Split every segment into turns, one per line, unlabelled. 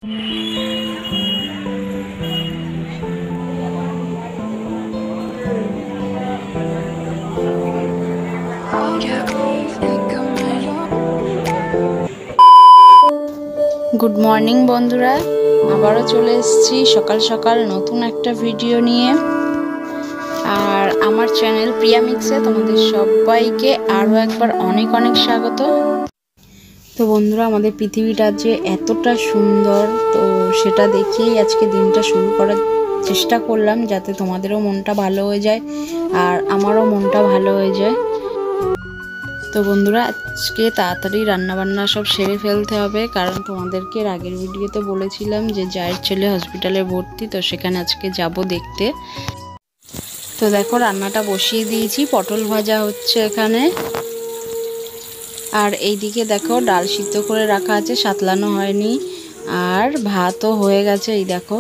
Good morning বন্ধুরা, আবারও চলে এসেছি সকাল সকাল নতুন একটা ভিডিও নিয়ে। আর আমার চ্যানেল প্রিয়া মিক্সে তোমাদের সবাইকে আরও একবার অনেক অনেক স্বাগত। তো বন্ধুরা, আমাদের পৃথিবীটা যে এতটা সুন্দর, তো সেটা দেখেই আজকে দিনটা শুরু করার চেষ্টা করলাম, যাতে তোমাদেরও মনটা ভালো হয়ে যায় আর আমারও মনটা ভালো হয়ে যায়। তো বন্ধুরা, আজকে তাড়াতাড়ি রান্নাবান্না সব সেরে ফেলতে হবে, কারণ তোমাদেরকে আগের ভিডিওতে বলেছিলাম যে জায়ের ছেলে হসপিটালে ভর্তি, তো সেখানে আজকে যাব দেখতে। তো দেখো, রান্নাটা বসিয়ে দিয়েছি, পটল ভাজা হচ্ছে এখানে। আর এইদিকে দেখো ডাল সিদ্ধ করে রাখা আছে, সাতলানো হয়নি। আর ভাতও হয়ে গেছে, এই দেখো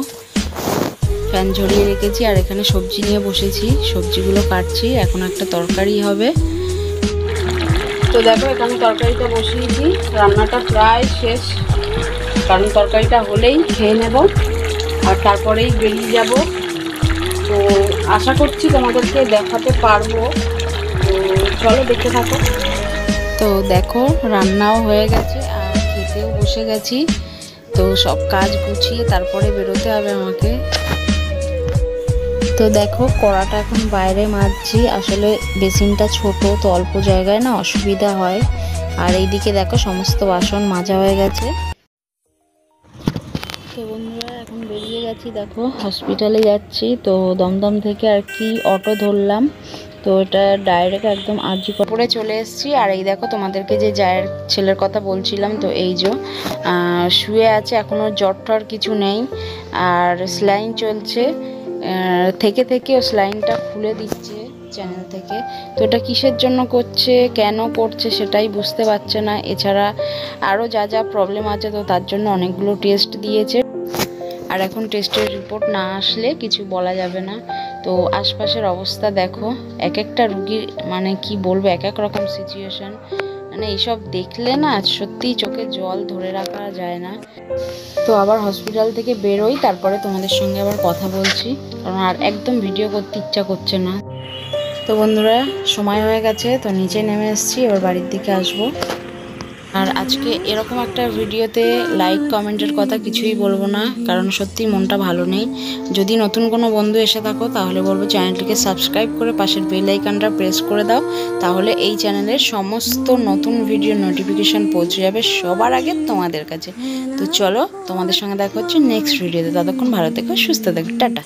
ফ্যান ঝরিয়ে রেখেছি। আর এখানে সবজি নিয়ে বসেছি, সবজিগুলো কাটছি, এখন একটা তরকারি হবে। তো দেখো, এখানে তরকারিটা বসিয়েছি, রান্নাটা প্রায় শেষ, কারণ তরকারিটা হলেই খেয়ে নেব আর তারপরেই বেরিয়ে যাব। তো আশা করছি তোমাদেরকে দেখাতে পারবো, তো চলো দেখতে থাকো। তো দেখো, রান্নাও হয়ে গেছে আর খেতেও বসে গেছি। তো সব কাজ গুছিয়ে তারপরে বেরোতে হবে আমাকে। তো দেখো, কড়াটা এখন বাইরে মাজছি, আসলে বেসিনটা ছোট, তো অল্প জায়গায় না অসুবিধা হয়। আর এইদিকে দেখো সমস্ত বাসন মাজা হয়ে গেছে। তো বন্ধুরা, এখন বেরিয়ে গেছি, দেখো হসপিটালে যাচ্ছি। তো দমদম থেকে আর কি অটো ধরলাম, তো এটা ডাইরেক্ট একদম আরজি করে চলে এসেছি। আর এই দেখো, তোমাদেরকে যে জায়ের ছেলের কথা বলছিলাম, তো এই যে শুয়ে আছে, এখনও জ্বর টর কিছু নেই। আর স্লাইন চলছে, থেকে থেকে ও স্লাইনটা খুলে দিচ্ছে চ্যানেল থেকে। তো এটা কিসের জন্য করছে, কেন করছে সেটাই বুঝতে পারছে না। এছাড়া আরও যা যা প্রবলেম আছে, তো তার জন্য অনেকগুলো টেস্ট দিয়েছে। আর এখন টেস্টের রিপোর্ট না আসলে কিছু বলা যাবে না। তো আশপাশের অবস্থা দেখো, এক একটা রুগীর মানে কি বলবো, এক এক রকম সিচুয়েশন। মানে এইসব দেখলে না সত্যিই চোখে জল ধরে রাখা যায় না। তো আবার হসপিটাল থেকে বেরোই, তারপরে তোমাদের সঙ্গে আবার কথা বলছি, কারণ আর একদম ভিডিও করতে ইচ্ছা করছে না। তো বন্ধুরা, সময় হয়ে গেছে, তো নিচে নেমে এসেছি, এবার বাড়ির দিকে আসবো। আর আজকে এরকম একটা ভিডিওতে লাইক কমেন্টের কথা কিছুই বলবো না, কারণ সত্যি মনটা ভালো নেই। যদি নতুন কোনো বন্ধু এসে থাকো, তাহলে বলবো চ্যানেলটিকে সাবস্ক্রাইব করে পাশের বেল আইকনটা প্রেস করে দাও, তাহলে এই চ্যানেলের সমস্ত নতুন ভিডিও নোটিফিকেশান পৌঁছে যাবে সবার আগে তোমাদের কাছে। তো চলো, তোমাদের সঙ্গে দেখা হচ্ছে নেক্সট ভিডিওতে। ততক্ষণ ভালো থেকো, সুস্থ থেকো, টাটা।